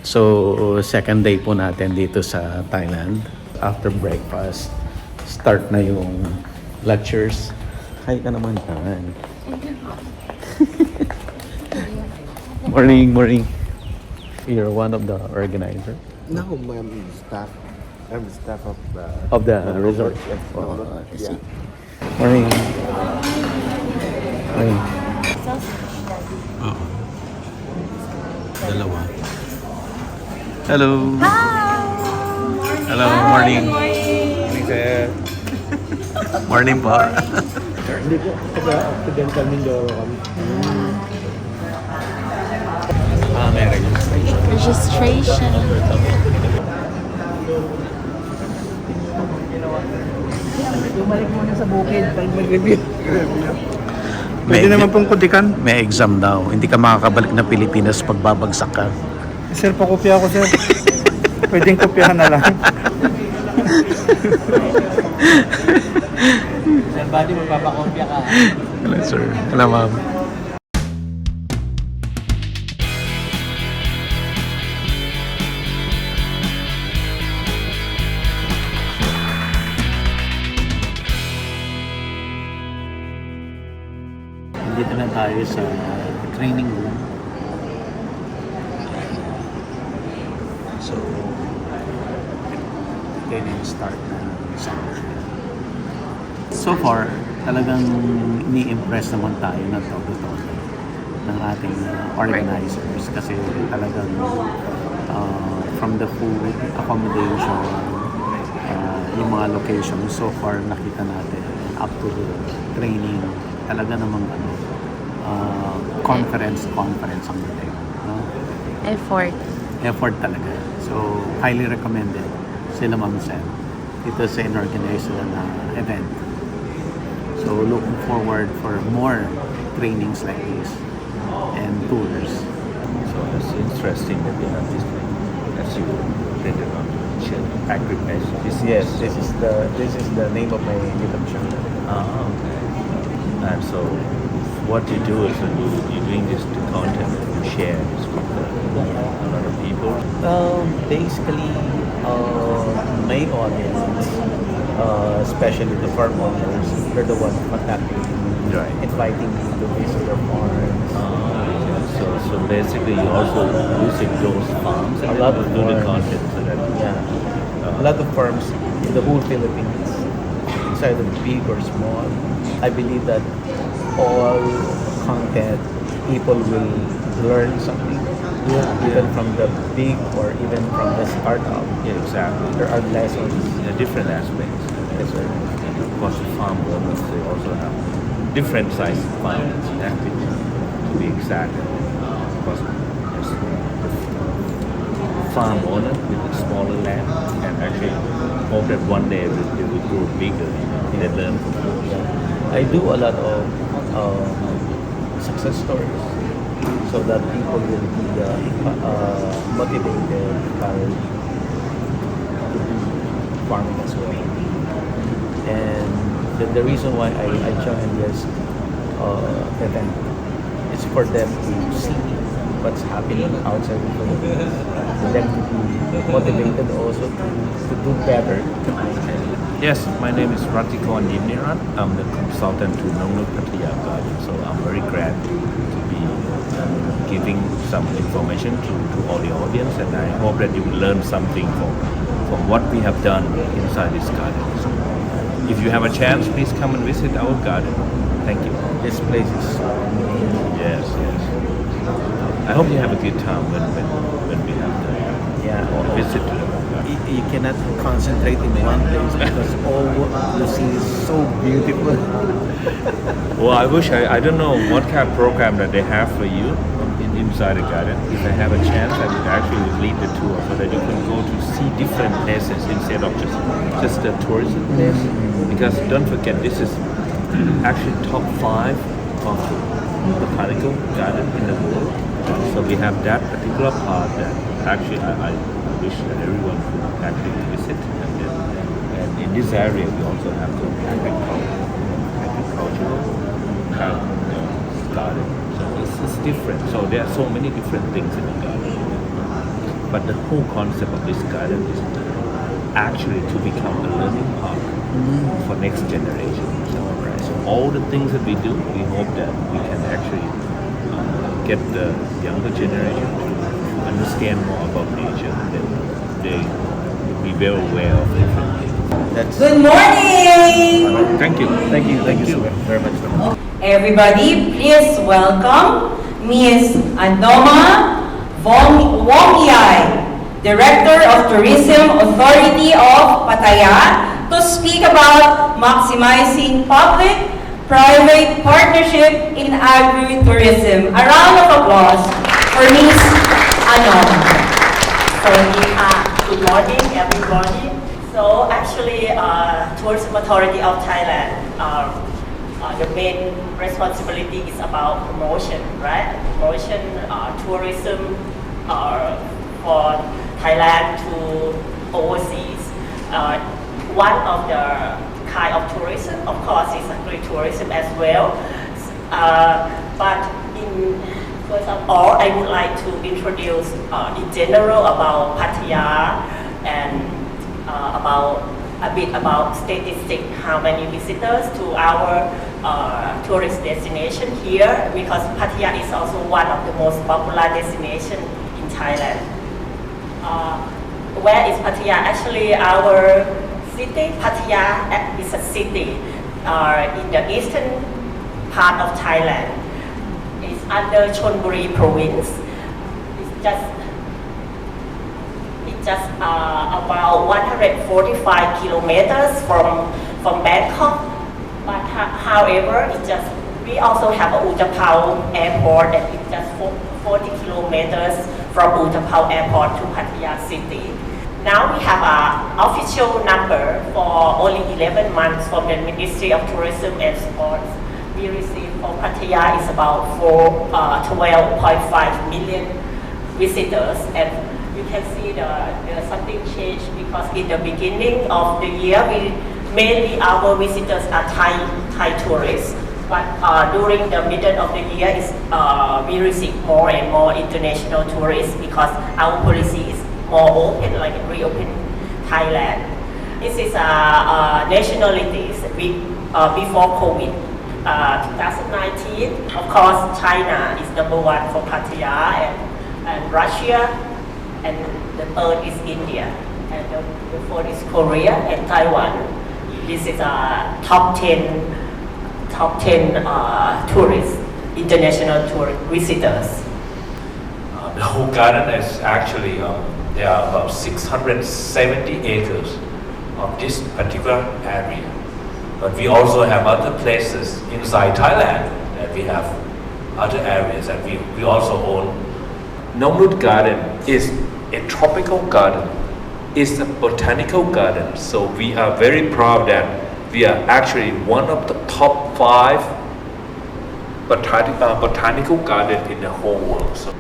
So, second day po natin dito sa Thailand. After breakfast, start na yung lectures. Hi ka naman, Han. Morning. You're one of the organizer No, I'm staff. I'm staff of the resort. Yes, Oh, I see. yeah. Morning. Morning. Oo. Dalawa. Hello. Hello, morning. Morning, sir. Morning po. Hindi po, taga-accidental Mindoro kami. May registration. Registration. Bumalik muna sa bukid pag mag-review. Pwede naman pong kutikan. May exam daw. Hindi ka makakabalik na Pilipinas pag babagsak ka. Sir, pakopya ako, sir. Pwedeng kopyahan na lang. Sir, buddy, magpapakopya ka. Hello, sir. Hello, ma'am. Dito na tayo sa training room. So, then yung start ng summer. So far, talagang ni-impress naman tayo ng todo-todo ng ating organizers kasi talagang from the food, accommodation, yung mga locations so far nakita natin up to the training talaga namang conference ang dating, no? Effort talaga. So highly recommended sila Ma'am Sen dito sa in-organize sila na event. So looking forward for more trainings like this and tours. So it's interesting that we have this thing, as you printed on Agribusiness. Yes, this is the name of my YouTube channel. Okay. And so what you do is when you're doing this to content, you share this with a lot of people. Basically, my audience, especially the farm owners, they're the ones contacting me, Right. inviting me to visit their farms. So basically you also visit those farms and A lot of do the farms. content so that Yeah, a lot of farms in the whole Philippines, inside of big or small. I believe that all content people will learn something, even from the big or even from the startup. yeah, exactly. There are lessons. Different aspects. Yes, sir. And of course the farm owners, they also have different size farms, exactly, to be exact. Of course, there's the farm owner with a smaller land and actually hope that one day they will grow bigger, they learn from those. I do a lot of success stories so that people will be motivated, encouraged to do farming as well. And the reason why I joined this event is for them to see what's happening outside the Philippines, for them to be motivated also to do better. Yes, my name is Ratikon Yimnirat. I'm the consultant to Nongnut Pattaya Garden. So I'm very glad to be giving some information to all the audience, and I hope that you will learn something from what we have done inside this garden. So if you have a chance, please come and visit our garden. Thank you. This place is so amazing. Yes. I hope you have a good time when we have the visit to the garden. You cannot concentrate in one place because all what you see is so beautiful. Well, I wish I don't know what kind of program that they have for you inside the garden. If I have a chance, I would actually lead the tour so that you can go to see different places instead of just the tourism place. Because don't forget, this is actually top 5 of the botanical garden in the world. So we have that particular part that actually I wish that everyone could actually visit. And in this area, we also have the agricultural kind of garden. So it's different. So there are so many different things in the garden. But the whole concept of this garden is actually to become a learning park for next generation. So all the things that we do, we hope that we can actually get the younger generation to understand more about nature. That they be well aware of different things. That's Good morning! Thank you very much. Everybody, please welcome Ms. Adoma Wongyai, Director of Tourism Authority of Pattaya, to speak about maximizing public-private partnership in agri-tourism. A round of applause for Ms. Adoma. Good morning, everybody. So actually, Tourism Authority of Thailand, the main responsibility is about promotion, right? Promotion, tourism for Thailand to overseas. One of the kind of tourism, of course, is agri-tourism as well. But first of all, I would like to introduce in general about Pattaya and a bit about statistics, how many visitors to our tourist destination here, because Pattaya is also one of the most popular destinations in Thailand. Where is Pattaya? Actually, our city, Pattaya, is a city in the eastern part of Thailand. It's under Chonburi province. It's just about 145 kilometers from Bangkok. But however, we also have a Utapao airport that is just 40 kilometers from Utapao airport to Pattaya city. Now we have an official number for only 11 months from the Ministry of Tourism and Sports. We received for Pattaya is about 12.5 million visitors, and you can see there's something changed because in the beginning of the year, mainly our visitors are Thai tourists. But during the middle of the year, we receive more and more international tourists because our policy is more open, like reopen Thailand. This is nationalities before COVID. 2019, of course, China is number one for Pattaya, and Russia, and the third is India, and the fourth is Korea and Taiwan. This is top 10 tourists, international tourist visitors. The whole garden is actually, there are about 670 acres of this particular area. But we also have other places inside Thailand that we have other areas that we also own. Nonglut Garden is a tropical garden. It's a botanical garden. So we are very proud that we are actually one of the top 5 botanical gardens in the whole world. So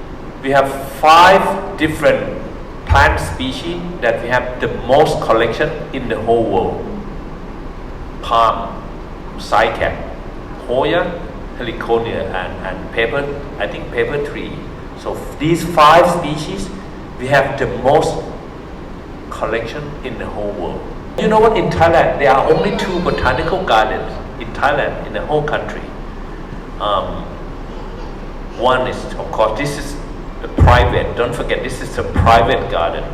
we have 5 different plant species that we have the most collection in the whole world. Palm, cycad, Hoya, heliconia, and pepper tree. So these 5 species, we have the most collection in the whole world. You know what? In Thailand, there are only 2 botanical gardens in Thailand, in the whole country. One is, of course, this is the private. Don't forget, this is a private garden.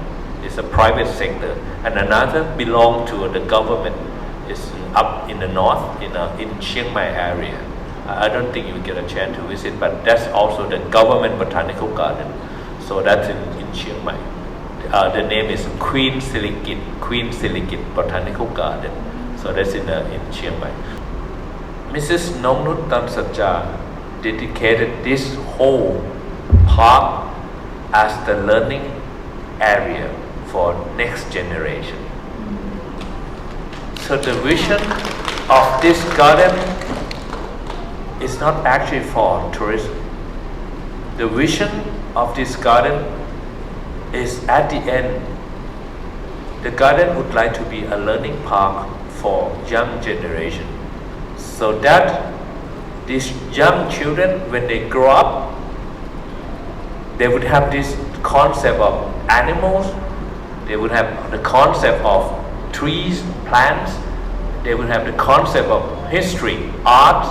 It's a private sector, and another belongs to the government. It's up in the north, in Chiang Mai area. I don't think you get a chance to visit, but that's also the government botanical garden. So that's in Chiang Mai. The name is Queen Siligit Botanical Garden. So that's in Chiang Mai. Mrs. Nongnut Tamsaja dedicated this whole park as the learning area for next generation. So the vision of this garden is not actually for tourism. The vision of this garden is at the end, the garden would like to be a learning park for young generation, so that these young children, when they grow up, they would have this concept of animals, they would have the concept of trees, plants, they would have the concept of history, art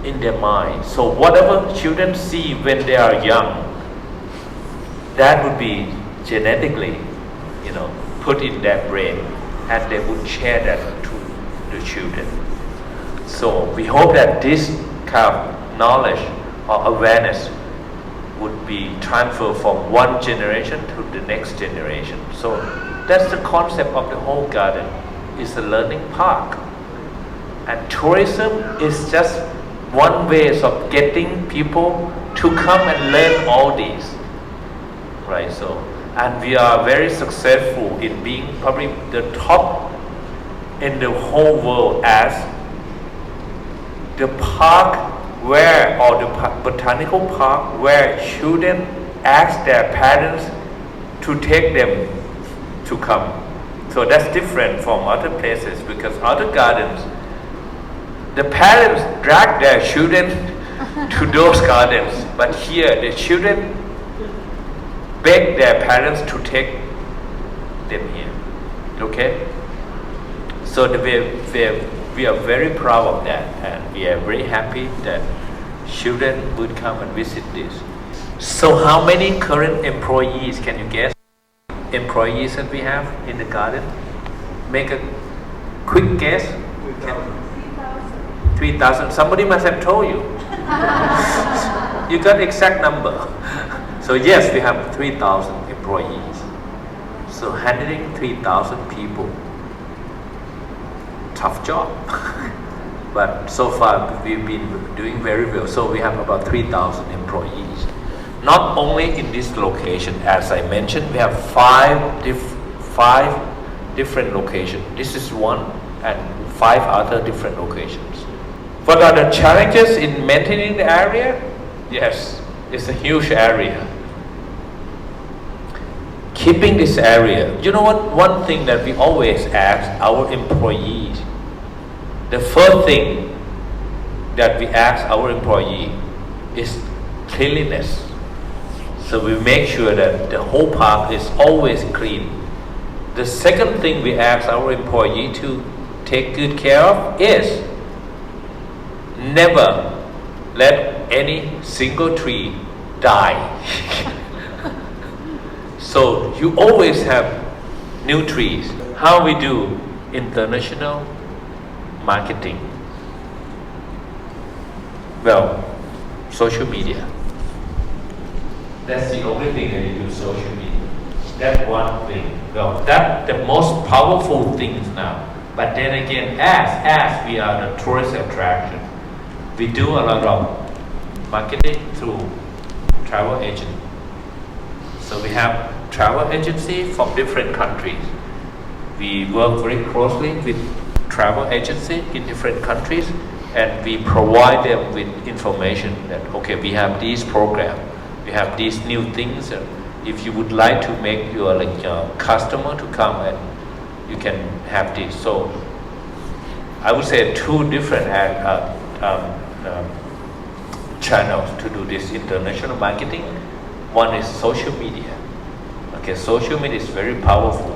in their mind. So whatever children see when they are young, that would be genetically, put in their brain, and they would share that to the children. So we hope that this kind of knowledge or awareness would be transferred from one generation to the next generation. So that's the concept of the whole garden. It's a learning park. And tourism is just one way of getting people to come and learn all these. Right, and we are very successful in being probably the top in the whole world as the park where, or the botanical park where children ask their parents to take them to come. So that's different from other places, because other gardens, the parents drag their children to those gardens, but here the children beg their parents to take them here. Okay? So we are very proud of that, and we are very happy that children would come and visit this. So how many current employees, can you guess? Employees that we have in the garden? Make a quick guess. 3,000. Somebody must have told you. You got exact number. So yes, we have 3,000 employees. So handling 3,000 people, tough job. But so far we've been doing very well. So we have about 3,000 employees. Not only in this location, as I mentioned, we have five different locations. This is one, and 5 other different locations. What are the challenges in maintaining the area? Yes, it's a huge area. Keeping this area, you know what? One thing that we always ask our employees, the first thing that we ask our employee is cleanliness. So we make sure that the whole park is always clean. The second thing we ask our employee to take good care of is never let any single tree die. So you always have new trees. How we do international marketing? Well, social media. That's the only thing that you do, social media. That's one thing. Well, that's the most powerful things now. But then again, as we are the tourist attraction, we do a lot of marketing through travel agent. So we have travel agency from different countries. We work very closely with travel agency in different countries, and we provide them with information that, okay, we have these programs, we have these new things, and if you would like to make your customer to come, and you can have this. So I would say 2 different channels to do this international marketing. One is social media. Okay, social media is very powerful.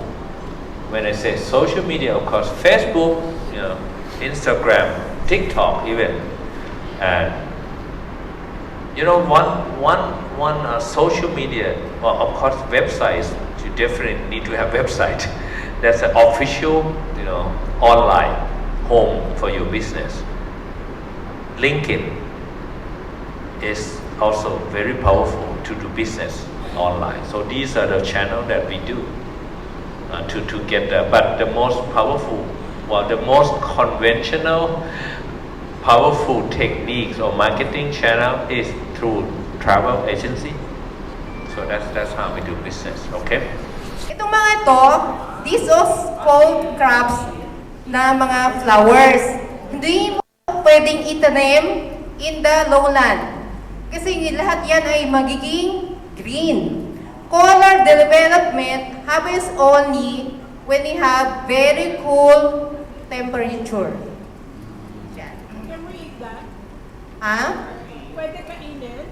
When I say social media, of course, Facebook, Instagram, TikTok, even, and one social media. Well, of course, websites. You definitely need to have website. That's an official, online home for your business. LinkedIn is also very powerful to do business online. So these are the channels that we do to get there. But the most powerful, the most conventional, powerful techniques or marketing channel is through travel agency. So that's how we do business. Okay? Itong mga ito, these are called crops na mga flowers. Hindi mo pwedeng itanim in the lowland. Kasi lahat yan ay magiging green. Color development happens only when you have very cool temperature. Yan. Can we eat that? Ha? Pwede kainin?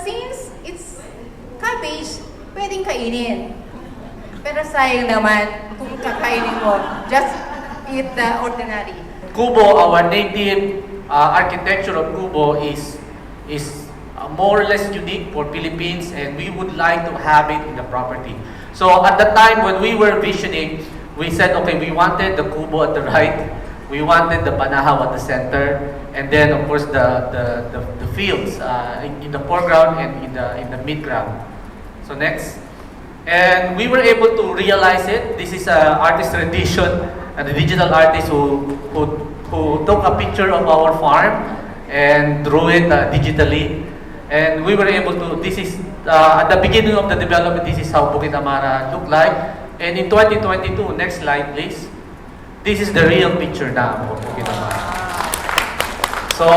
Since it's cabbage, kainin. Pero sayang naman kung kakainin mo, just eat the ordinary. Kubo, our native architecture of Kubo is more or less unique for Philippines, and we would like to have it in the property. So at the time when we were visioning, we said, okay, we wanted the Kubo at the right, we wanted the Banahaw at the center, and then of course the fields in the foreground and in the midground. So next. And we were able to realize it. This is an artist rendition, and a digital artist who took a picture of our farm and drew it digitally. And we were able to, this is, at the beginning of the development, this is how Bukit Amara looked like. And in 2022, next slide please, this is the real picture now of Bukit Amara. So,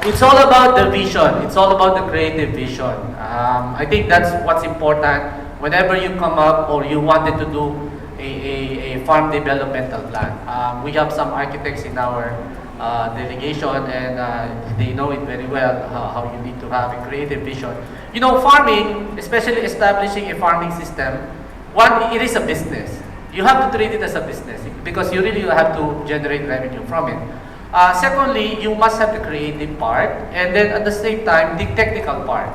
it's all about the vision. It's all about the creative vision. I think that's what's important. Whenever you come up or you wanted to do a farm developmental plan, we have some architects in our delegation, and they know it very well, how you need to have a creative vision. You know, farming, especially establishing a farming system, one, it is a business. You have to treat it as a business because you really have to generate revenue from it. Secondly, you must have the creative part, and then at the same time, the technical part.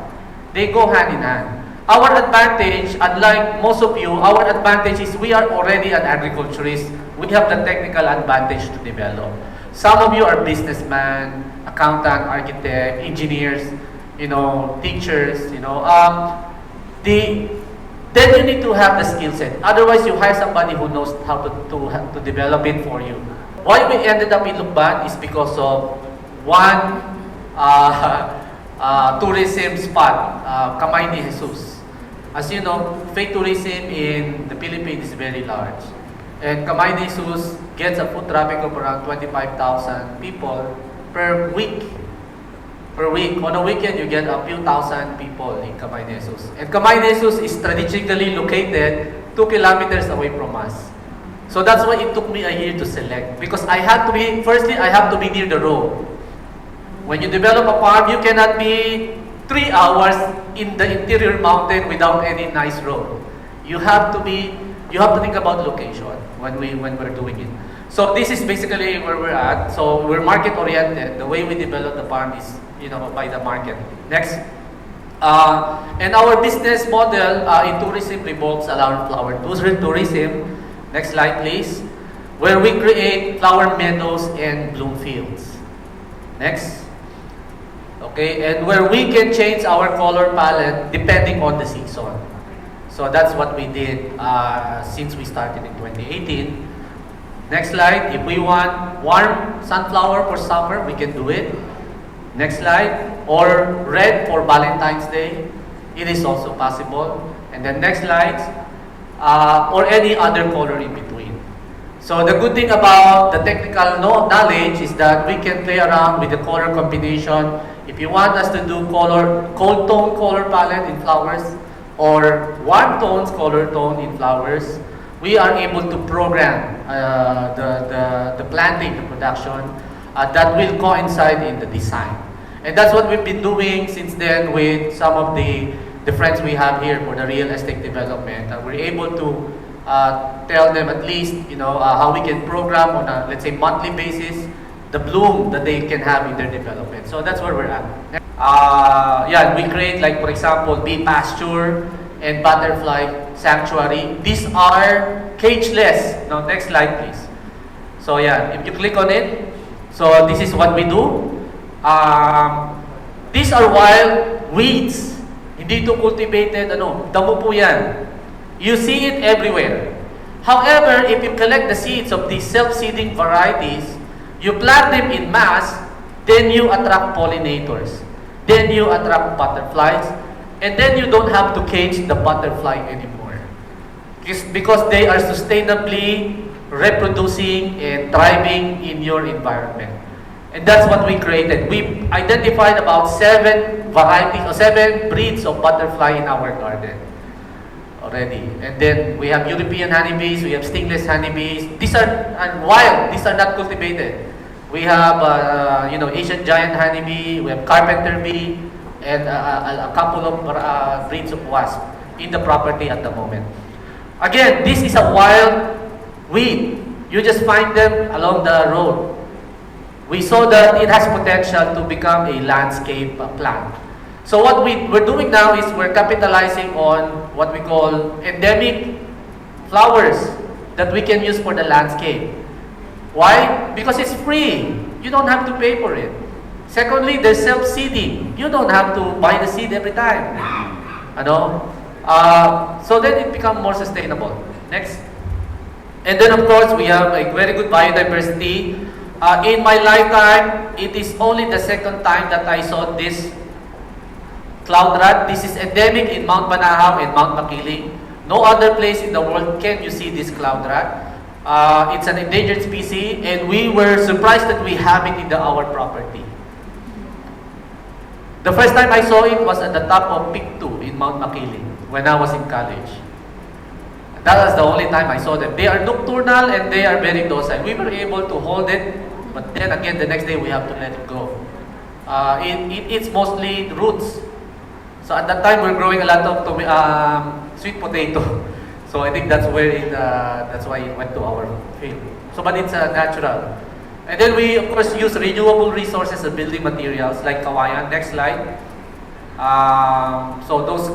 They go hand in hand. Our advantage, unlike most of you, our advantage is we are already an agriculturist. We have the technical advantage to develop. Some of you are businessmen, accountant, architect, engineers, you know, teachers, you know. Then you need to have the skill set. Otherwise, you hire somebody who knows how to develop it for you. Why we ended up in Lukban is because of one tourism spot, Kamay ni Jesus. As you know, faith tourism in the Philippines is very large. And Kamay ni Jesus gets a foot traffic of around 25,000 people per week. Per week. On a weekend, you get a few thousand people in Kamay ni Jesus. And Kamay ni Jesus is strategically located 2 kilometers away from us. So that's why it took me a year to select. Because I had to be, firstly, I have to be near the road. When you develop a farm, you cannot be 3 hours in the interior mountain without any nice road. You have to think about location when we're doing it. So this is basically where we're at. So we're market oriented. The way we develop the farm is, you know, by the market. Next. And our business model in tourism revolves around flower tourism. Next slide please. Where we create flower meadows and bloom fields. Next. Okay, and where we can change our color palette depending on the season. So that's what we did since we started in 2018. Next slide. If we want warm sunflower for summer, we can do it. Next slide. Or red for Valentine's Day. It is also possible. And then next slide. Or any other color in between. So the good thing about the technical knowledge is that we can play around with the color combination. If you want us to do cold tone color palette in flowers or warm tones color tone in flowers, we are able to program the planting, the production that will coincide in the design. And that's what we've been doing since then with some of the friends we have here for the real estate development. We're able to tell them at least, you know, how we can program on a, let's say, monthly basis the bloom that they can have in their development. So that's where we're at. Yeah, we create, like, for example, bee pasture and butterfly sanctuary. These are cageless. Now, next slide, please. So yeah, if you click on it, so this is what we do. These are wild weeds. Hindi ito cultivated, damo po yan. You see it everywhere. However, if you collect the seeds of these self-seeding varieties, you plant them in mass, then you attract pollinators. Then you attract butterflies, and then you don't have to cage the butterfly anymore. Because they are sustainably reproducing and thriving in your environment. And that's what we created. We identified about 7 varieties or 7 breeds of butterfly in our garden already. And then we have European honeybees, we have stingless honeybees. These are wild, these are not cultivated. We have Asian giant honeybee, we have carpenter bee, and a couple of breeds of wasp. in the property at the moment. Again, this is a wild weed. You just find them along the road. We saw that it has potential to become a landscape plant. So what we're doing now is we're capitalizing on what we call endemic flowers that we can use for the landscape. Why? Because it's free. You don't have to pay for it. Secondly, there's self-seeding. You don't have to buy the seed every time. So then it becomes more sustainable. Next. And then of course, we have a very good biodiversity. In my lifetime, it is only the second time that I saw this cloud rat. This is endemic in Mount Banahaw and Mount Makiling. No other place in the world can you see this cloud rat. It's an endangered species, and we were surprised that we have it in our property. The first time I saw it was at the top of Peak 2 in Mount Makiling when I was in college. That was the only time I saw them. They are nocturnal and they are very docile. We were able to hold it, but then again the next day we have to let it go. It eats mostly roots. So at that time we're growing a lot of sweet potato. So I think that's where that's why it went to our field. So but it's natural. And then we of course use renewable resources and building materials like kawayan. Next slide. So those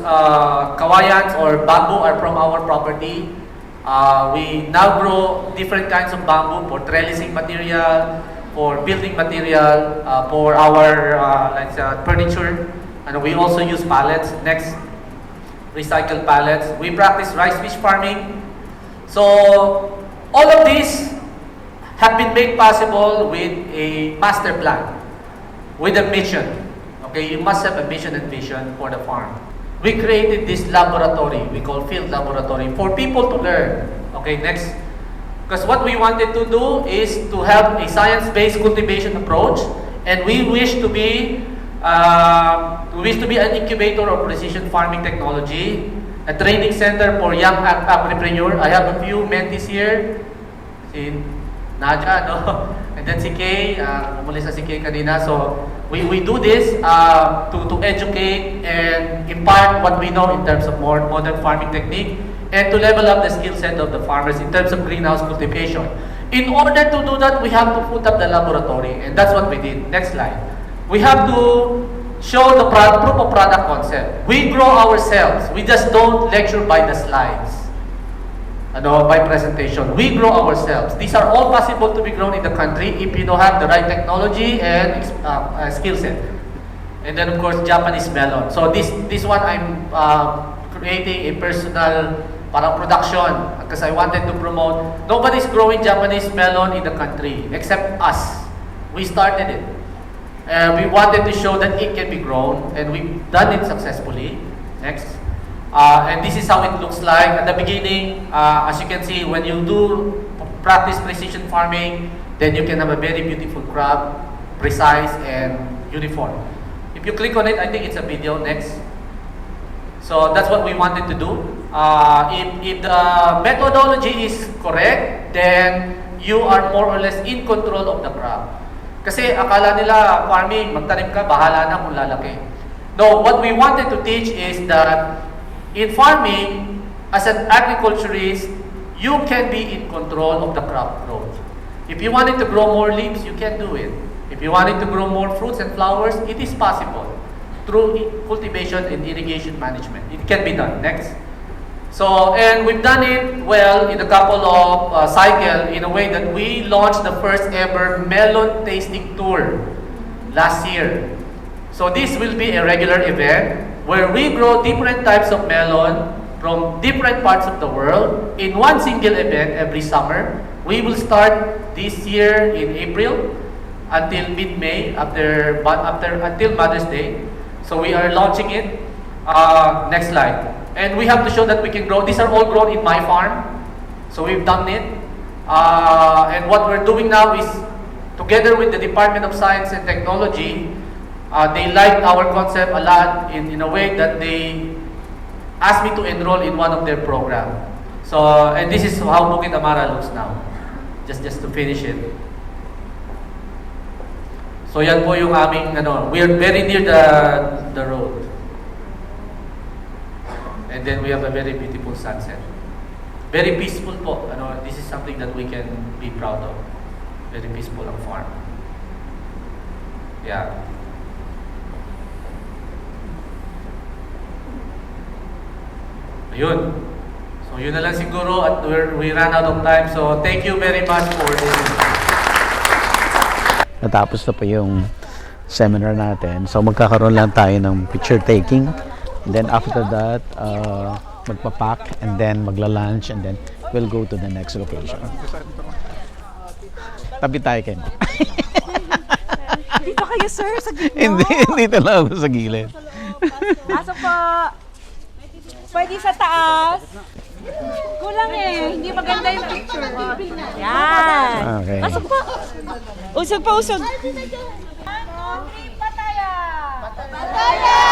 kawayans or bamboo are from our property. We now grow different kinds of bamboo for trellising material, for building material, for our furniture, and we also use pallets. Next, recycled pallets. We practice rice fish farming. So all of these have been made possible with a master plan, with a mission. Okay, you must have a mission and vision for the farm. We created this laboratory, we call field laboratory, for people to learn. Okay, next. Because what we wanted to do is to have a science-based cultivation approach, and we wish to be an incubator of precision farming technology, a training center for young agripreneur. I have a few mentees here. Si Naja, no? And then si Kay, muli sa si Kay kanina. So we do this to educate and impart what we know in terms of more modern farming technique, and to level up the skill set of the farmers in terms of greenhouse cultivation. In order to do that, we have to put up the laboratory, and that's what we did. Next slide. We have to show the proof of product concept. We grow ourselves. We just don't lecture by the slides. By presentation. We grow ourselves. These are all possible to be grown in the country if you don't have the right technology and skill set. And then of course Japanese melon. So this one I'm creating a personal production because I wanted to promote. Nobody's growing Japanese melon in the country except us. We started it. We wanted to show that it can be grown, and we've done it successfully. Next. And this is how it looks like at the beginning. As you can see, when you do practice precision farming, then you can have a very beautiful crop, precise and uniform. If you click on it, I think it's a video. Next. So that's what we wanted to do. If the methodology is correct, then you are more or less in control of the crop. Kasi akala nila farming, magtanim ka, bahala na kung lalaki. No, what we wanted to teach is that in farming, as an agriculturist, you can be in control of the crop growth. If you wanted to grow more leaves, you can do it. If you wanted to grow more fruits and flowers, it is possible through cultivation and irrigation management. It can be done. Next. So, and we've done it well in a couple of cycles in a way that we launched the first ever melon tasting tour last year. So this will be a regular event where we grow different types of melon from different parts of the world in one single event every summer. We will start this year in April until mid-May until Mother's Day. So we are launching it. Next slide. And we have to show that we can grow. These are all grown in my farm. So we've done it. And what we're doing now is, together with the Department of Science and Technology, they liked our concept a lot in a way that they asked me to enroll in one of their programs. So, and this is how Bukit Amara looks now. Just to finish it. So yan po yung aming, we are very near the road. And then we have a very beautiful sunset. Very peaceful po. Ano, this is something that we can be proud of. Very peaceful ang farm. Yeah. Ayun. So yun na lang siguro at we ran out of time. So thank you very much for listening. Natapos na po yung seminar natin. So magkakaroon lang tayo ng picture taking. And then after that, magpapack and then magla-lunch and then we'll go to the next location. Tabi tayo kayo. Dito kayo, sir, sa gitna. Hindi talaga ako sa gilid. Pasok po. Pwede sa taas. Kulang eh. Hindi maganda yung picture. Yan. Okay. Pasok po. Usog pa, usog. Pataya! Pataya!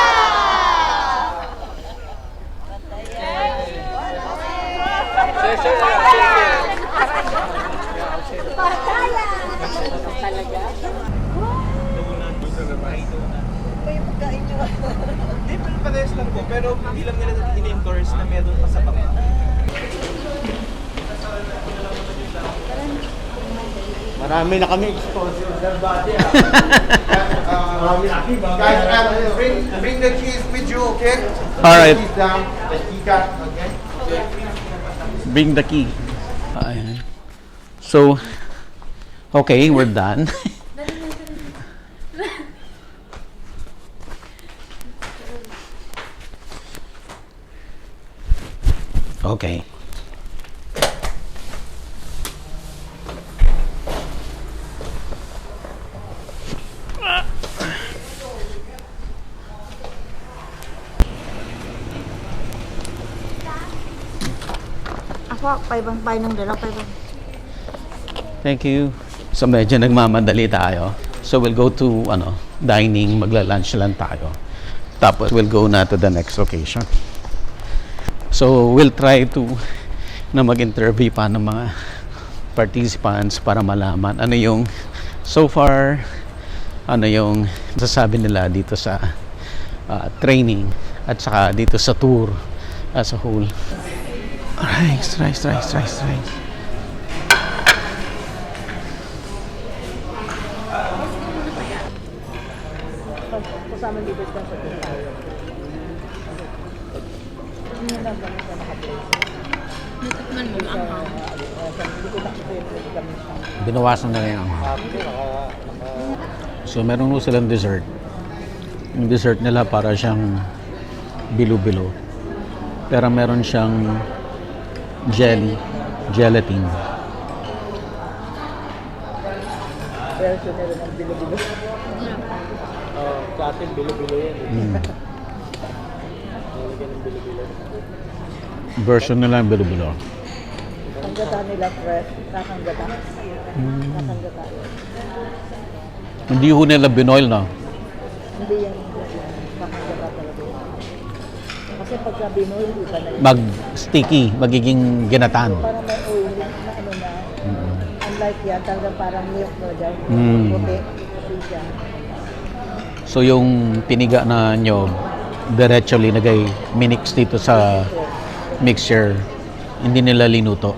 Hindi, parehas lang po. Pero hindi lang nila in-encourage na meron pa sa baka. Marami na kami sponsor body. Marami na kami. Guys, bring the keys with you, okay? Alright. Keys down. The key card, okay? Bring the key. Ayan. So, okay, we're done. Okay. Ako, paibang ng dalaw, paibang. Thank you. So medyo nagmamadali tayo. So we'll go to dining, magla-lunch lang tayo. Tapos we'll go na to the next location. So we'll try to na mag-interview pa ng mga participants para malaman ano yung so far ano yung sasabi nila dito sa training at saka dito sa tour as a whole. Rice. Binawasan na rin ang so meron po silang dessert. Yung dessert nila para siyang bilo-bilo, pero meron siyang gelatin. Version nila ng bilo-bilo. Sa atin bilo-bilo yan. Version nila ng bilo-bilo. Ang gata nila fresh, kakang gata. Kakang gata. Hindi ho nila binoil na. Hindi yan kakang gata talaga. Kasi pagka binoil, iba na yun. Mag-sticky, magiging ginatan. Parang may oil na ano na. Unlike yan, talagang parang milk na dyan. Puti siya. So yung piniga na nyo, diretso linagay, minix dito sa mixture, hindi nila linuto.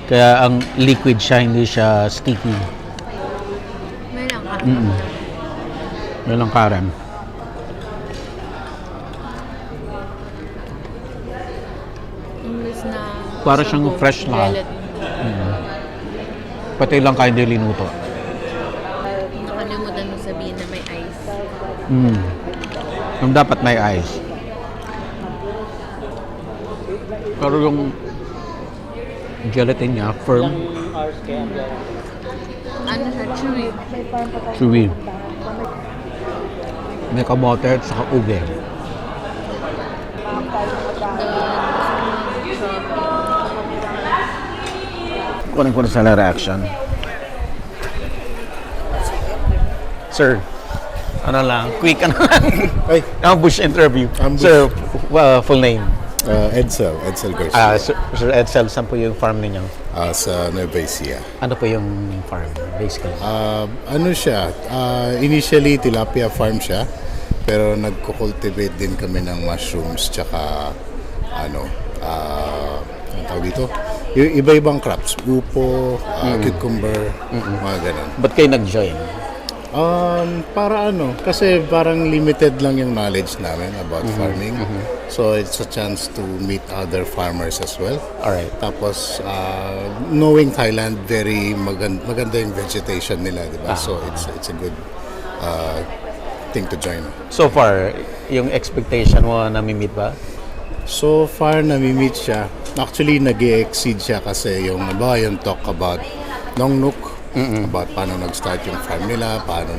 Kaya ang liquid siya, hindi siya sticky. May lang ka. May lang karen. English na... Para siyang fresh na. Pati lang kayo hindi linuto. Nakalimutan mo sabihin na may ice. Yung dapat may ice. Pero yung gelatin niya, firm, Ano siya? Chewy. chewy. May kamote at saka uge. Kunin ko na sa reaction. Sir, ano lang, quick ano lang. Ay, Ambush interview. Ambush. Sir, full name. Edsel Garcia. Sir Edsel, saan po yung farm ninyo? Sa Nueva Ecija. Ano po yung farm, basically? Ano siya, initially tilapia farm siya, pero nagko-cultivate din kami ng mushrooms tsaka ang tawag dito, yung iba-ibang crops, upo, cucumber, mga ganun. Ba't kayo nag-join? Para kasi parang limited lang yung knowledge namin about farming. So it's a chance to meet other farmers as well. Alright. Tapos knowing Thailand, very maganda yung vegetation nila, di ba? So it's a good thing to join. So far, yung expectation mo nami-meet ba? So far nami-meet siya. Actually nag-exceed siya kasi yung talk about Nongnuk, about paano nag-start yung farm nila, paano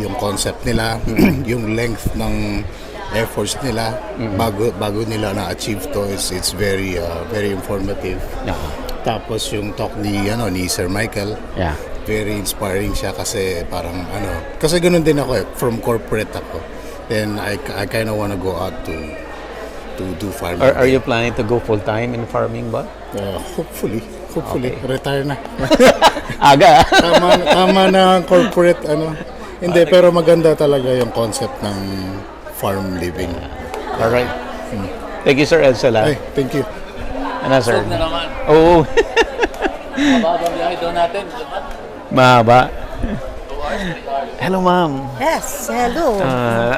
yung concept nila, yung length ng efforts nila bago nila na-achieve to. It's very very informative. Tapos yung talk ni Sir Michael, very inspiring siya kasi parang kasi ganun din ako from corporate ako. Then I kind of want to go out to do farming. Are you planning to go full-time in farming ba? Hopefully. Okay. Retire na. Aga. tama na ang corporate Hindi, pero maganda talaga yung concept ng farm living. Alright. Thank you, Sir Edsel. Ay, thank you. Ano, sir? Solve na naman. Oo. Mababa ang biyahe doon natin. Mahaba. Hello, ma'am. Yes, hello.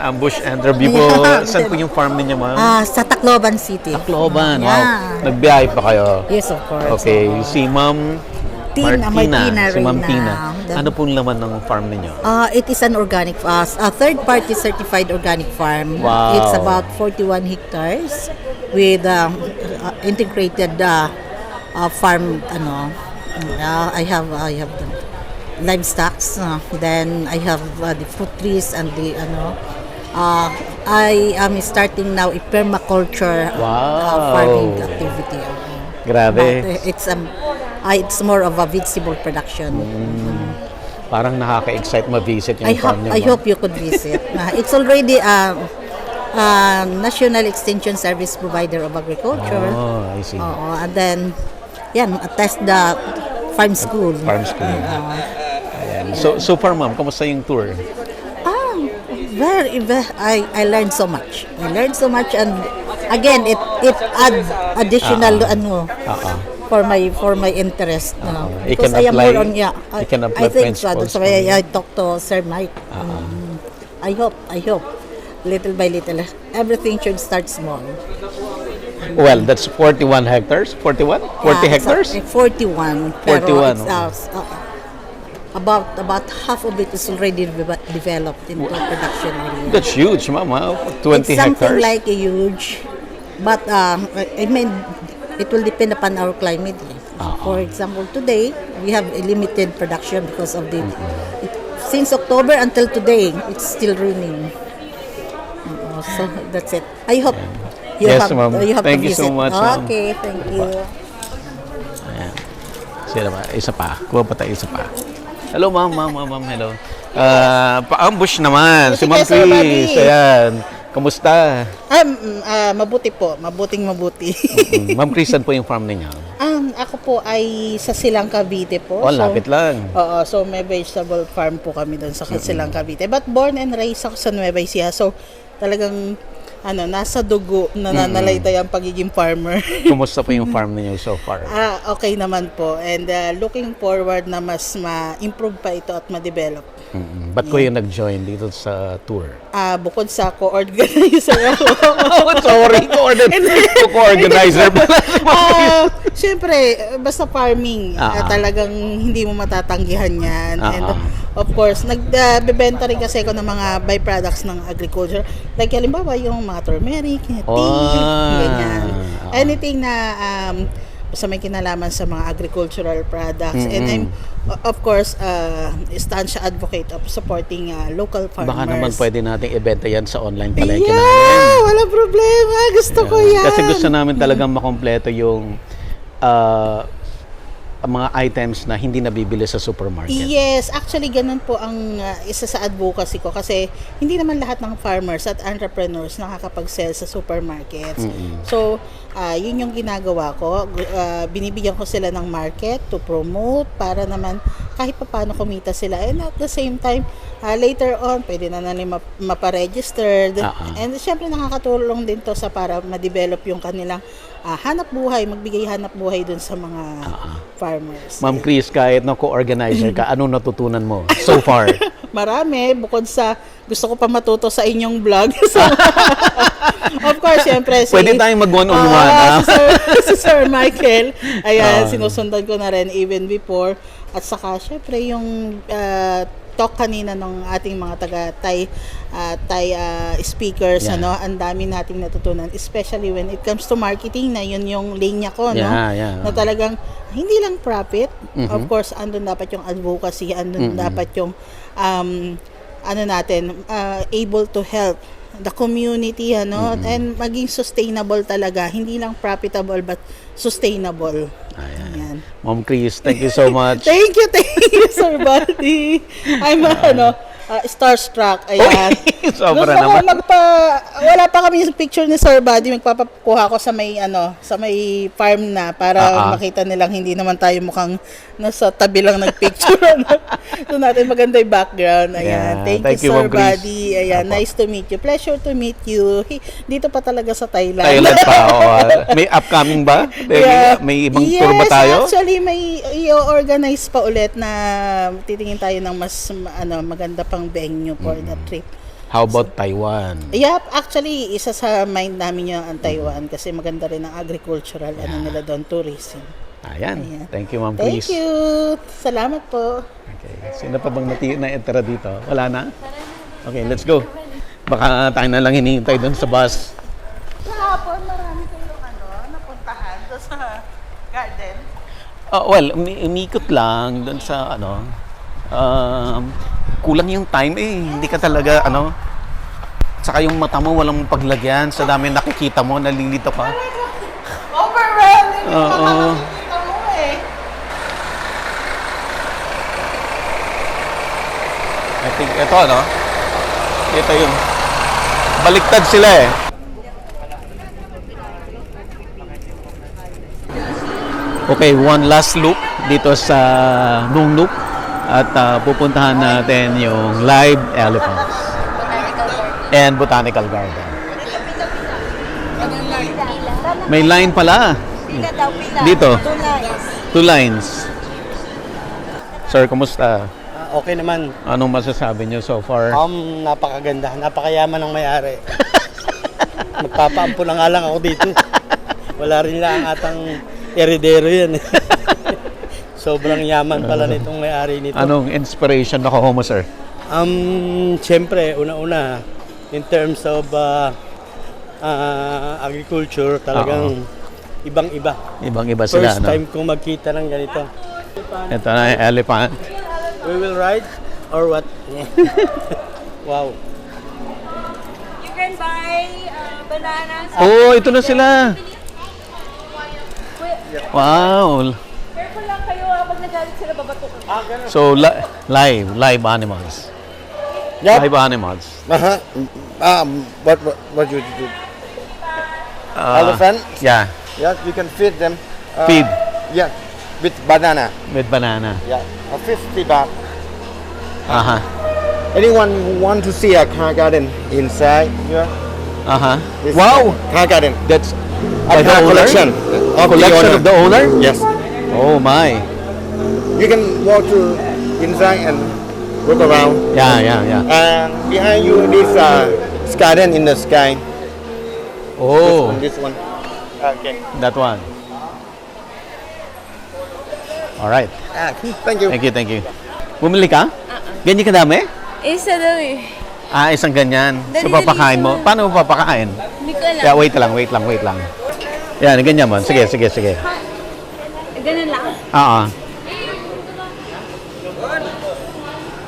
Ambush interview po. Saan po yung farm ninyo, ma'am? Sa Tacloban City. Tacloban. Yeah. Wow. Nagbiyahe pa kayo? Yes, of course. Okay. Si Ma'am Martina. Si Ma'am Reyna. Tina. Ano pong laman ng farm ninyo? It is an organic, a third-party certified organic farm. Wow. It's about 41 hectares with integrated farm. I have the livestock. Then I have the fruit trees and the I am starting now a permaculture farming activity. Grabe. But, it's more of a vegetable production. Parang nakaka-excite ma-visit yung farm niyo. I hope you could visit. It's already National Extension Service Provider of Agriculture. Oh, I see. And then, attest the farm school. Farm school. So far, ma'am, kamusta yung tour? I learned so much. And again, it adds additional for my interest. Because I am more on I think so. That's why I talked to Sir Mike. I hope little by little everything should start small. Well, that's 41 hectares. 41? 40 hectares? 41. 41. About half of it is already developed into production area. That's huge, ma'am. 20 it's something hectares. like a huge, but I mean, it will depend upon our climate. For example, today we have a limited production because of the since October until today it's still raining. So that's it. I hope you Yes, have ma'am. Thank to you so visit. much, ma'am. Okay, thank you. Ayan. Sila ba? Isa pa. Kuha pa tayo isa pa. Hello, ma'am. Hello. Pa-ambush naman. Si Ma'am Chris. Ayan. Kamusta? Mabuti po. Mabuti. Ma'am Chris, saan po yung farm ninyo? Ako po ay sa Silang Cavite po. Lapit lang. Oo, so may vegetable farm po kami doon sa Silang Cavite. But born and raised ako sa Nueva Ecija. So talagang nasa dugo, nananalaytay ang pagiging farmer. Kumusta po yung farm ninyo so far? Okay naman po. And looking forward na mas ma-improve pa ito at ma-develop. Ba't ko yung nag-join dito sa tour? Bukod sa co-organizer ako. Sorry, co-organizer pala. Siyempre, basta farming, talagang hindi mo matatanggihan yan. And of course, nagbebenta rin kasi ako ng mga byproducts ng agriculture. Like, halimbawa, yung mga turmeric, tea, ganyan. Anything na sa may kinalaman sa mga agricultural products. And I'm, of course, staunch advocate of supporting local farmers. Baka naman pwede nating ibenta yan sa online palengke namin. Yeah, wala problema. Gusto ko yan. Kasi gusto namin talagang makompleto yung mga items na hindi nabibili sa supermarket. Yes, actually ganun po ang isa sa advocacy ko kasi hindi naman lahat ng farmers at entrepreneurs nakakapag-sell sa supermarkets. So, yun yung ginagawa ko. Binibigyan ko sila ng market to promote para naman kahit pa paano kumita sila. And at the same time, later on, pwede na nila maparegistered. And syempre nakakatulong din to sa para ma-develop yung kanilang hanap buhay, magbigay hanap buhay dun sa mga farmers. Ma'am Chris, kahit na co-organizer ka, anong natutunan mo so far? Marami, bukod sa gusto ko pa matuto sa inyong vlog. So, of course, syempre, Pwede tayong mag one-on-one. si Sir Michael, ayan, sinusundan ko na rin even before. At saka, syempre, yung talk kanina ng ating mga taga-Thai speakers, ang dami nating natutunan, especially when it comes to marketing, na yun yung linya ko, na talagang hindi lang profit, of course, andun dapat yung advocacy, andun dapat yung able to help the community, and maging sustainable talaga, hindi lang profitable but sustainable. Ayan. Ma'am Chris, thank you so much. Thank you, Sir Buddy. I'm starstruck. Ayan. Sobra naman. Wala pa kami yung picture ni Sir Buddy. Magpapakuha ko sa may farm na para makita nilang hindi naman tayo mukhang nasa tabi lang nagpicture. So natin maganda yung background. Ayan. Thank you, Sir Buddy. Ayan. Nice to meet you. Pleasure to meet you. Dito pa talaga sa Thailand. Thailand pa. May upcoming ba? May ibang tour ba tayo? Actually, may i-organize pa ulit na titingin tayo ng mas maganda pang venue for the trip. How about Taiwan? Actually, isa sa mind namin yung ang Taiwan kasi maganda rin ang agricultural nila doon, tourism. Ayan. Thank you, Ma'am Chris. Thank you. Salamat po. Okay. Sino pa bang na-entera dito? Wala na? Okay, let's go. Baka tayo na lang hinihintay doon sa bus. Kahapon, marami kayong napuntahan doon sa garden. Well, umikot lang doon sa kulang yung time hindi ka talaga saka yung mata mo walang paglagyan sa dami nakikita mo, nalilito ka. Overwhelming yung nakakita mo I think ito yung baliktad sila Okay, one last loop dito sa Nungnuk at pupuntahan natin yung live elephants and botanical garden. May line pala. Dito. 2 lines. Sir, kumusta? Okay naman. Anong masasabi niyo so far? Napakaganda. Napakayaman ng may-ari. Magpapaampo na nga lang ako dito. Wala rin lang atang heredero yan. Sobrang yaman pala nitong may-ari nito. Anong inspiration nakuha mo, sir? Siyempre, una-una, in terms of agriculture, talagang ibang-iba. Ibang-iba sila, First time kong magkita ng ganito. Ito na yung elephant. We will ride or what? Wow. You can buy bananas. Oh, ito na sila. Wow. Careful lang kayo pag nagalit sila babatukan. So, live animals. Yep. Live animals. What you do? Elephant? Yeah. Yes, you can feed them. Feed. Yeah, with banana. With banana. Yeah, 50 baht. Anyone who want to see a car garden inside here? This Wow! Car garden. That's A by the car owner? collection of Collection of the owner? Yes. Oh my. You can walk to inside and look around. Yeah. And behind you, this garden in the sky. Oh, This one. Okay. that one. Alright. Thank you. Thank you. Bumili ka? Ganyan kadami? Isa daw eh. Isang ganyan. So, Dali-dali papakain mo. siya. Paano mo papakain? Hindi ko alam. Yeah, wait lang. Yan, ganyan mo. Sige. Ganun lang.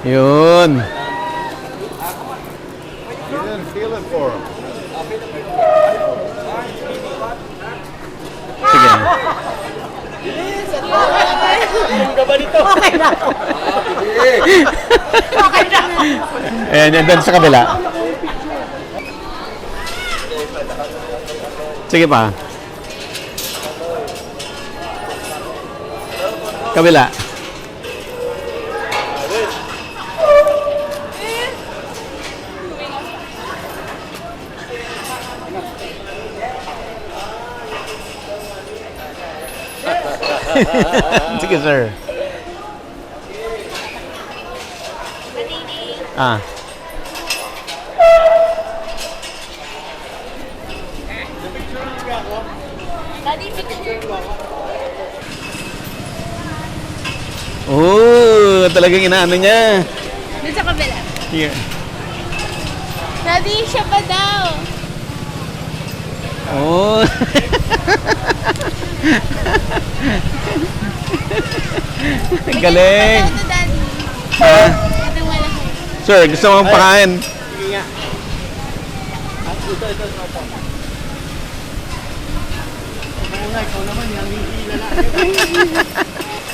Yun. Feel it for him. Sige. Okay na. Ayan, yan doon sa kabila. Sige pa. Kabila. Sige, sir. Ah. Daddy, picture. Oh, talagang inaano niya. Doon sa kabila. Here. Daddy, siya pa daw. Oh. Galing. Ito, Daddy. Ah. Ito malaki. Sir, gusto mong pakain?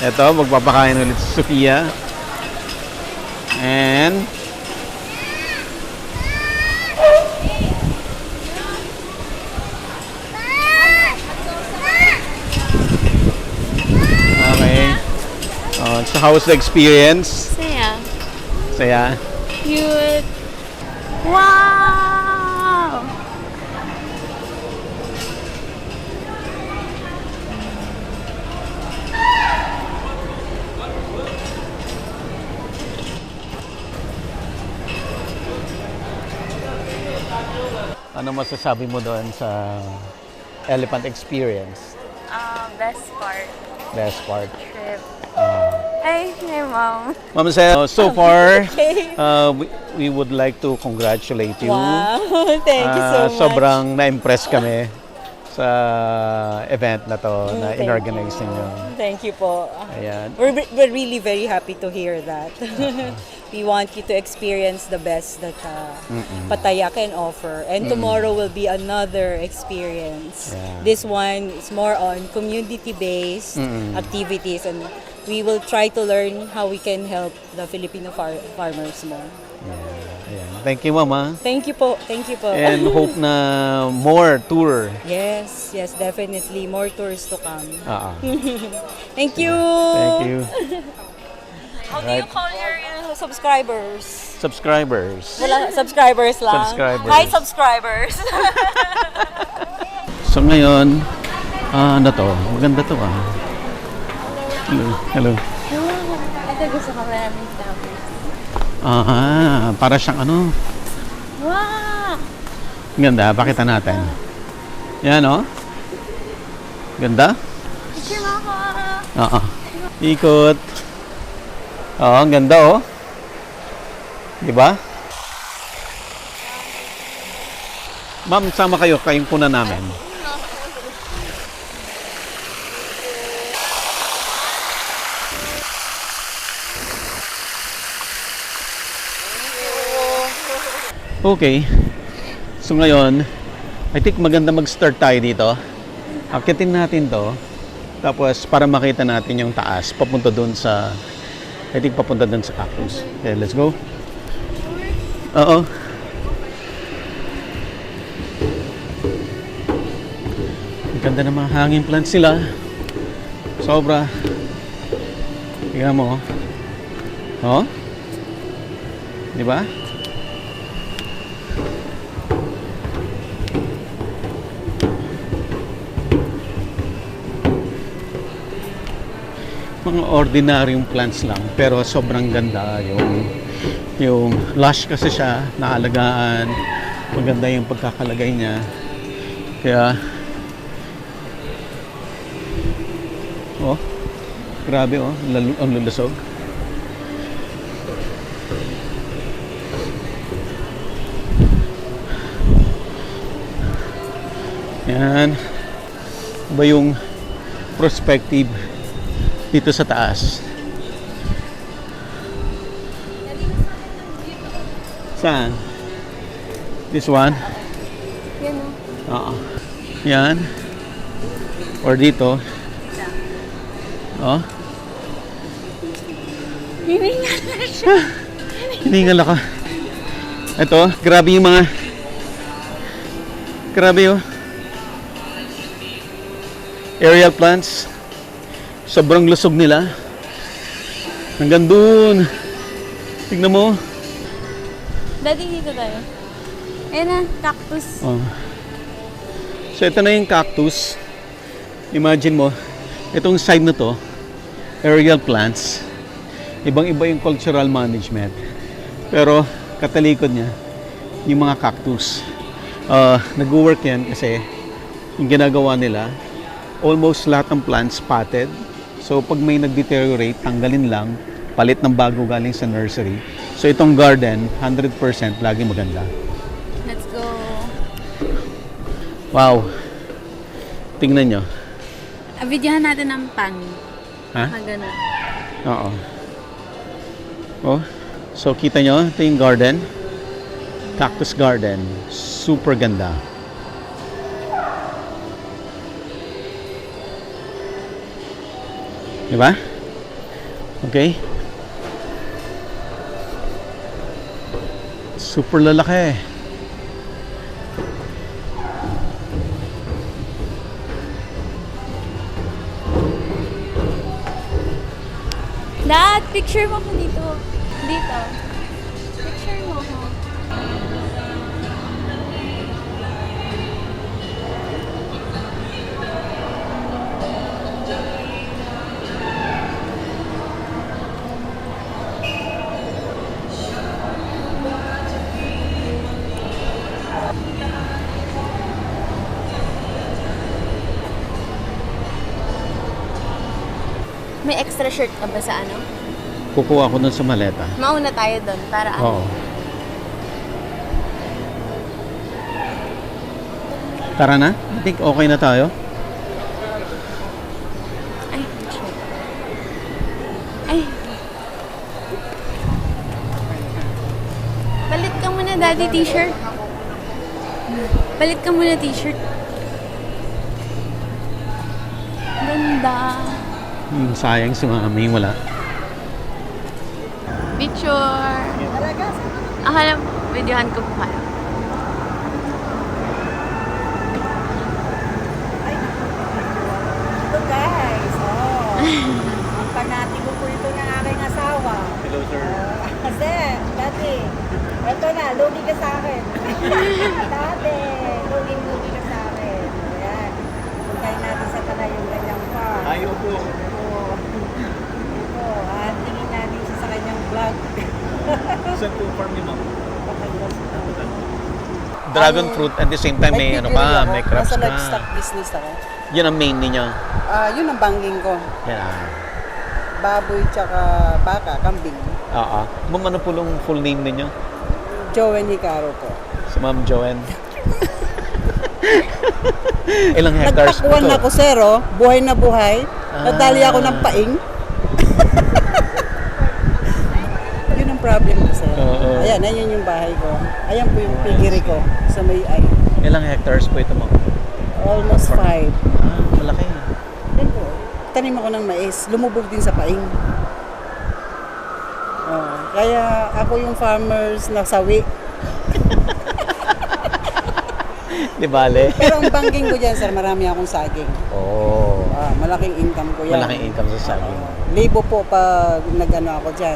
Ito, magpapakain ulit si Sophia. And okay. So how was the experience? Saya. Saya? Cute. Wow! Ano masasabi mo doon sa elephant experience? Best part. Best part. Trip. Hi, my mom. Ma'am Sel, so far, Okay. we would like to congratulate you. Wow, thank you so much. Sobrang na-impress kami sa event na to na Thank inorganize you. ninyo. Thank you po. Ayan. We're really very happy to hear that. We want you to experience the best that Pattaya can offer. And tomorrow will be another experience. Yeah. This one is more on community-based activities, and we will try to learn how we can help the Filipino farmers more. Ayan. Thank you, Mama. Thank you po. Thank you po. And hope na more tour. Yes, definitely. More tours to come. Thank Thank you. you. How do you call your subscribers? Subscribers. Wala, subscribers lang. Subscribers. Hi, subscribers. So ngayon, ano to? Maganda to Hello. Hello. Ito gusto ko maraming flowers. Para siyang ano. Wow! Ganda, pakita natin. Yan, Ganda? Picture mo ako. Oo. Ikot. Oo, ang ganda, Di ba? Ma'am, sama kayo. Kayong puna namin. Okay. So ngayon, I think maganda mag-start tayo dito. Akitin natin to. Tapos para makita natin yung taas, papunta doon sa papunta doon sa cactus. Okay, let's go. Oo. Ang ganda ng mga hanging plants sila. Sobra. Tingnan mo. Di ba? Mga ordinaryong plants lang pero sobrang ganda yung lush kasi siya, naalagaan, maganda yung pagkakalagay niya, kaya grabe ang lulusog. Yan ba yung perspective dito sa taas. Saan? This one? Yan Oo. Yan. Or dito. Hiningal na siya. Hiningal ako. Ito, grabe yung mga aerial plants. Sobrang lusog nila. Hanggang dun. Tignan mo. Daddy, dito tayo. Ayan na, cactus. So ito na yung cactus. Imagine mo, Itong side na to, aerial plants. Ibang-iba yung cultural management. Pero katalikod niya, yung mga cactus. Nag-work yan kasi yung ginagawa nila, almost lahat ng plants potted. So pag may nag-deteriorate, tanggalin lang, palit ng bago galing sa nursery. So itong garden, 100% lagi maganda. Let's go. Wow. Tingnan nyo. Videohan natin ang pan. Ha? Ganun. Oo. Oh. So kita nyo, ito yung garden. Cactus garden. Super ganda. Diba? Okay. Super lalaki. Dad, picture mo ko dito. Dito. Picture mo ko. May extra shirt ka ba sa ano? Kukuha ko dun sa maleta. Mauna tayo doon para Oo. Tara na? I think okay na tayo. Ay, shirt. Ay. Palit ka muna, Daddy, t-shirt. Palit ka muna, t-shirt. Ganda. Sayang si Mami, wala. Picture. Akala mo, videohan ko po kayo. Ito guys, ang panati ko po ito ng aking asawa. Hello, sir. Kasi, dati, ito na, lugi ka sa akin. Dati, lugi ka sa akin. Ayan. Puntahin natin sa Tanay yung kanyang farm. Ayaw po. Ito, tingin natin siya sa kanyang vlog. Saan po farm niyo, ma'am? Dragon fruit at the same time may ano pa, may crabs Nasa pa. livestock business ako. Yun ang main ninyo. Yun ang bangging ko. Yan. Baboy tsaka baka, kambing. Oo. Ma'am, ano po yung full name ninyo? Joen Hicaro po. Si Ma'am Joanne. Ilang hectares po Nagpakuan to? ako, sir, buhay na buhay. Nadali ako ng paing. Yun ang problem ko, sir. Ayan, ayun yung bahay ko. Ayan po yung piggery ko sa may ay. Ilang hectares po ito, Ma'am? Almost 5. Malaki. Yan po. Tanim ako ng mais. Lumubog din sa paing. Kaya ako yung farmers na sawi. Di bale? Pero ang bangging ko dyan, sir, marami akong saging. Oh. Malaking income ko yan. Malaking income sa saging. Libo po pag nag-ano ako dyan,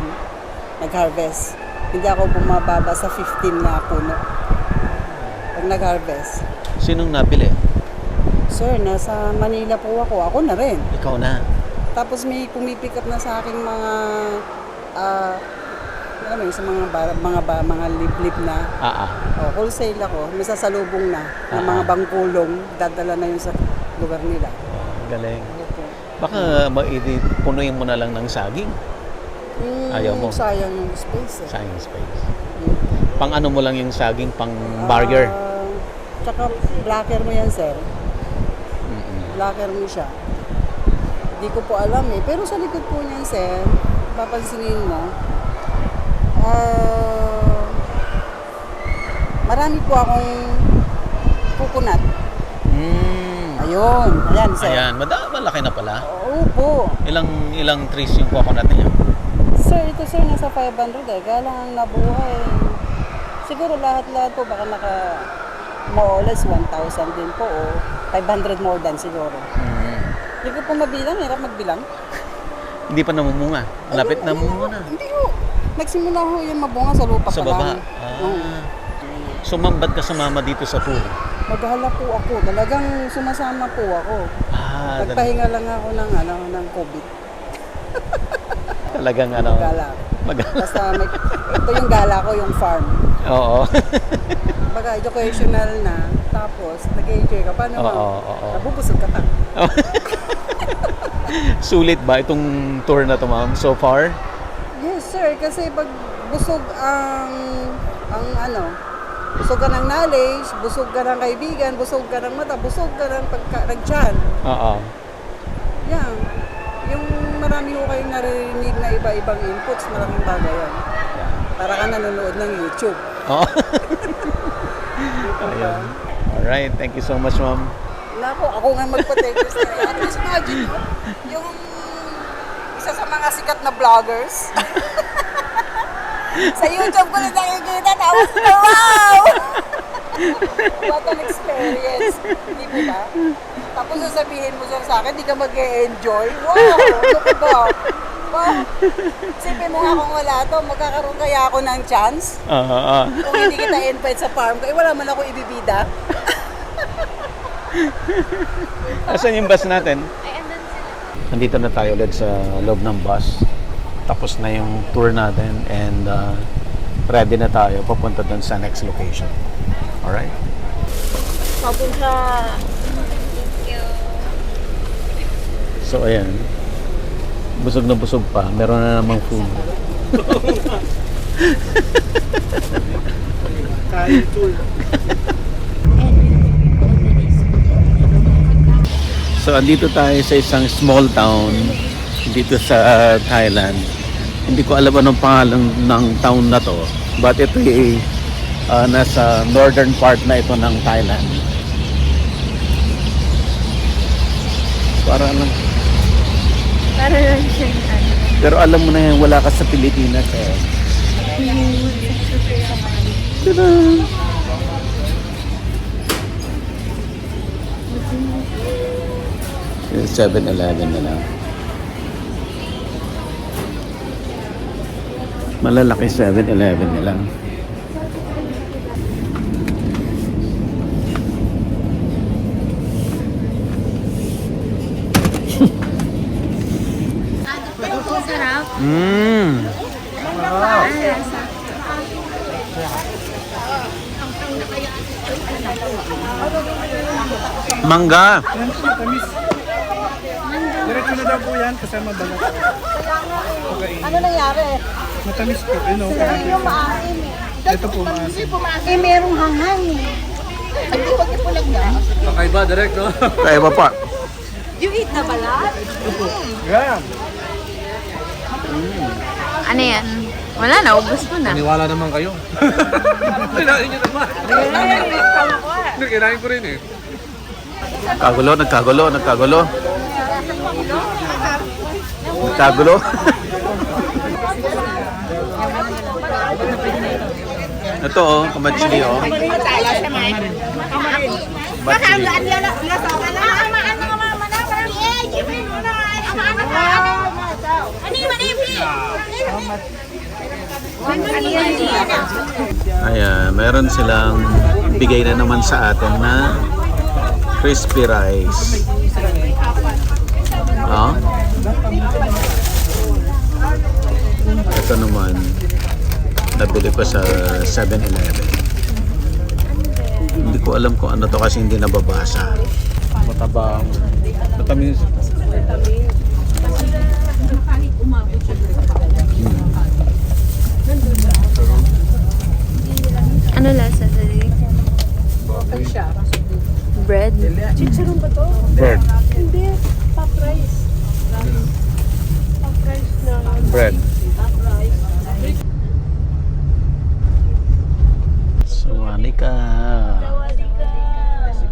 nag-harvest. Hindi ako bumababa sa 15 na puno. Pag nag-harvest. Sinong nabili? Sir, nasa Manila po ako. Ako na rin. Ikaw na. Tapos may pumipick up na sa aking mga alam mo yun, sa mga liblib na. Wholesale ako. May sasalubong na ng mga bangkulong. Dadala na yun sa lugar nila. Galing. Baka punuin mo na lang ng saging. Ayaw mo? Sayang yung space. Sayang yung space. Pang ano mo lang yung saging, pang burger? Tsaka blacker mo yan, sir. Blacker mo siya. Hindi ko po alam eh. Pero sa likod po niyan, sir, papansinin mo, marami po akong coconut. Ayun. Ayan, sir. Ayan. Malaki na pala. Oo po. Ilang trees yung coconut niya? Sir, ito sir, nasa 500 eh. Kaya lang ang nabuhay. Siguro lahat-lahat po baka more or less 1,000 din po o 500 more than siguro. Hindi ko po mabilang. Hirap magbilang. Hindi pa namumunga. Malapit na namumunga na. Hindi ko. Nagsimula ho yung mabunga sa lupa sa pa baba. lang. So ma'am, ba't ka sumama dito sa tour? Maghala po ako. Talagang sumasama po ako. Nagpahinga lang ako ng COVID. Talagang Gala. Basta ito yung gala ko, yung farm. Oo. Baga educational na, tapos nag-enjoy ka pa naman. Nabubusog ka pa. Sulit ba itong tour na to, ma'am, so far? Yes, sir. Kasi pag busog busog ka ng knowledge, busog ka ng kaibigan, busog ka ng mata, busog ka ng pagka-tiyan. Oo. Yan. Yung marami ko kayong naririnig na iba-ibang inputs, maraming bagay yan. Para ka nanonood ng YouTube. Oo. Ayun. Alright, thank you so much, ma'am. Ako nga magpa-thank you sir. At least imagine mo, yung isa sa mga sikat na vloggers. Sa YouTube ko na nakikita, tapos na wow! What an experience. Hindi mo ba? Tapos sasabihin mo sa akin, di ka mag-e-enjoy. Wow! Ano ka ba? Wow! Sipin mo nga kung wala to, magkakaroon kaya ako ng chance? Kung hindi kita invite sa farm ko, wala man ako ibibida. Asan yung bus natin? Nandito na tayo ulit sa loob ng bus. Tapos na yung tour natin and ready na tayo papunta dun sa next location. Alright? Papunta. So ayan. Busog na busog pa. Meron na namang food. Kain tour. So andito tayo sa isang small town dito sa Thailand. Hindi ko alam anong pangalan ng town na to, but ito ay nasa northern part na ito ng Thailand. Para lang siya pero alam mo na yan, wala ka sa Pilipinas eh. Tada! 7-Eleven na lang. Malalaki 7-Eleven na lang. Sarap. Mangga. Diretso na daw po yan kasama balat. Ano nangyari? Matamis po. Yung maasim eh. Ito po maasim. Eh, merong hanghang eh. Hindi ba kipulag na? Kakaiba, direct, no? Kaya pa. You eat na balat? Yeah. Ano yan? Wala na, ubos mo na. Paniwala naman kayo. Kinain nyo naman. Kinain ko rin eh. Nagkagulo. Ito oh, kamatsili oh. Ayan, meron silang bigay na naman sa atin na crispy rice. Oh. Ito naman nabili ko sa 7-Eleven. Hindi ko alam kung ano to kasi hindi nababasa. Matabang. Matamis. Ano lasa tadi? Bread? Chicharon ba to? Bread. Hindi. Pop rice. Pop rice na. Bread. Pop rice. Sawanika.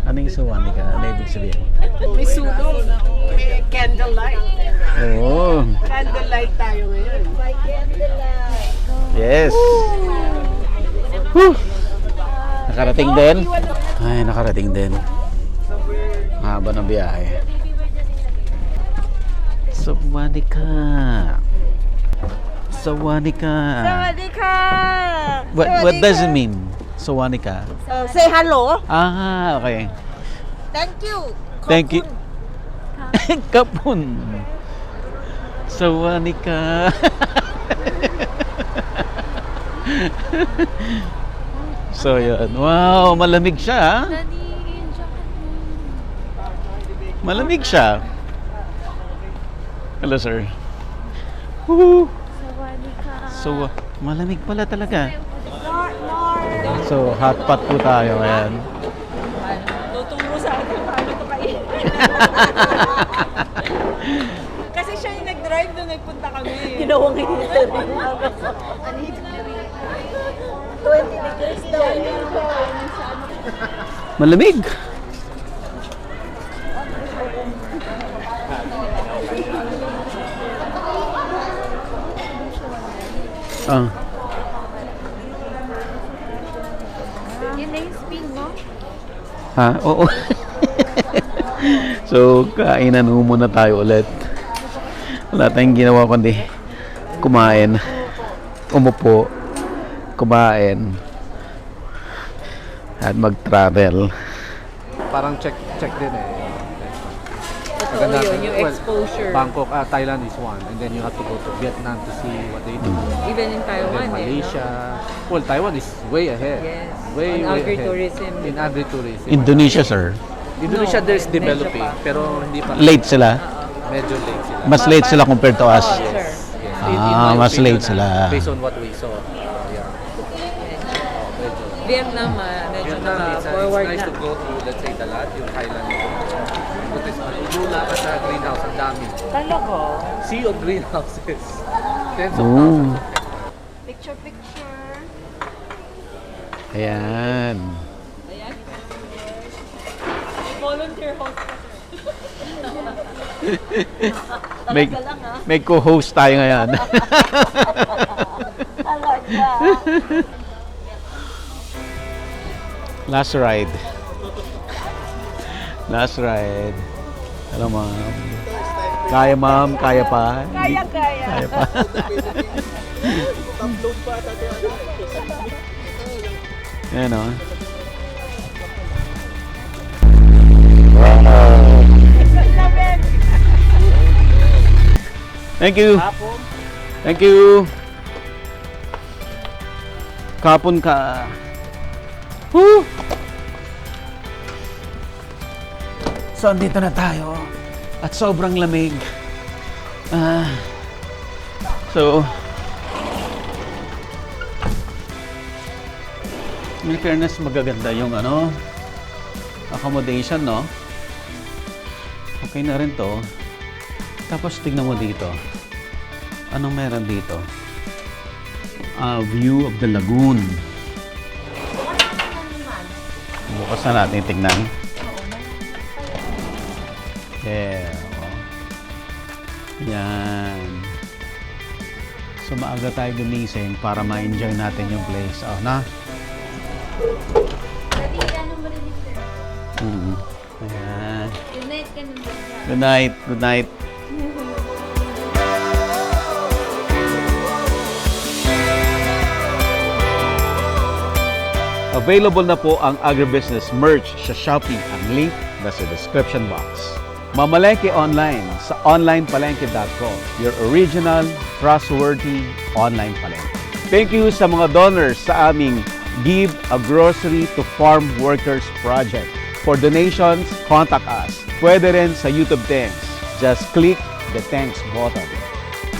Ano yung sawanika? Ano ibig sabihin? May sunog. May candlelight. Oo. Candlelight tayo ngayon. May candlelight. Yes. Whew. Nakarating din. Ay, nakarating din. Haba ng biyahe. Sawanika. Sawanika. Sawadika. What does it mean? Sawanika. Say hello. Ah, okay. Thank you. Thank you. Kapun. Sawani ka. So yun. Wow, malamig siya. Malamig siya. Hello sir. Woo! So, malamig pala talaga. So, hot pot po tayo. Ayan. Tuturo sa akin paano ito kainin. Kasi siya yung nag-drive doon, nagpunta kami. Ginawang heater. 20 degrees daw. Malamig. Yun na yung spin mo? Ha? Oo. So, kainan mo muna tayo ulit. Wala tayong ginawa kundi kumain, umupo, kumain, at mag-travel. Parang check din eh. Totoo yun, yung exposure. Bangkok, Thailand is one. And then you have to go to Vietnam to see what they do. Even in Taiwan, And then Malaysia. Well, Taiwan is way ahead. Yes. Way On ahead. agri-tourism. In agri-tourism. Indonesia, sir. Indonesia, No, there's medyo developing. pa. Pero hindi pa. Late sila. Medyo late sila. Mas late sila compared to us. Sir. Yes. In Ah, my mas opinion, late sila. Based on what we saw. Yeah. Vietnam, medyo Vietnam, naka-forward it's nice na. to go to, let's say, Dalat, yung Highland. Lula ka sa greenhouse, ang dami. Talaga? Sea of greenhouses. Tens of Oh. thousands. Picture. Ayan. Ayan. Volunteer host ka, sir. May, Talaga lang, ha? may co-host tayo ngayon. Talaga. Last ride. Last ride. Hello, ma'am. Kaya, ma'am? Kaya pa? Kaya. Kaya pa. Ayan, o. Thank you. Thank you. Kapon ka. Woo! So, andito na tayo. At sobrang lamig. So, in fairness, magaganda yung accommodation, no? Okay na rin to. Tapos, tignan mo dito. Anong meron dito? View of the lagoon. Bukas na natin tignan. Yeah. Yan. So, maaga tayo gumising para ma-enjoy natin yung place. Oh, na? Daddy, ano mo rin yung sir? Ayan. Good night ka naman. Good night. Good night. Available na po ang Agribusiness merch sa Shopee. Ang link nasa description box. Mamalengke online sa onlinepalengke.com. Your original, trustworthy online palengke. Thank you sa mga donors sa aming Give a Grocery to Farm Workers project. For donations, contact us. Pwede rin sa YouTube Thanks. Just click the Thanks button.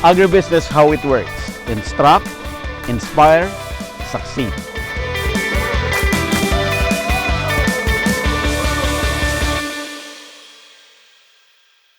Agribusiness, how it works. Instruct, inspire, succeed.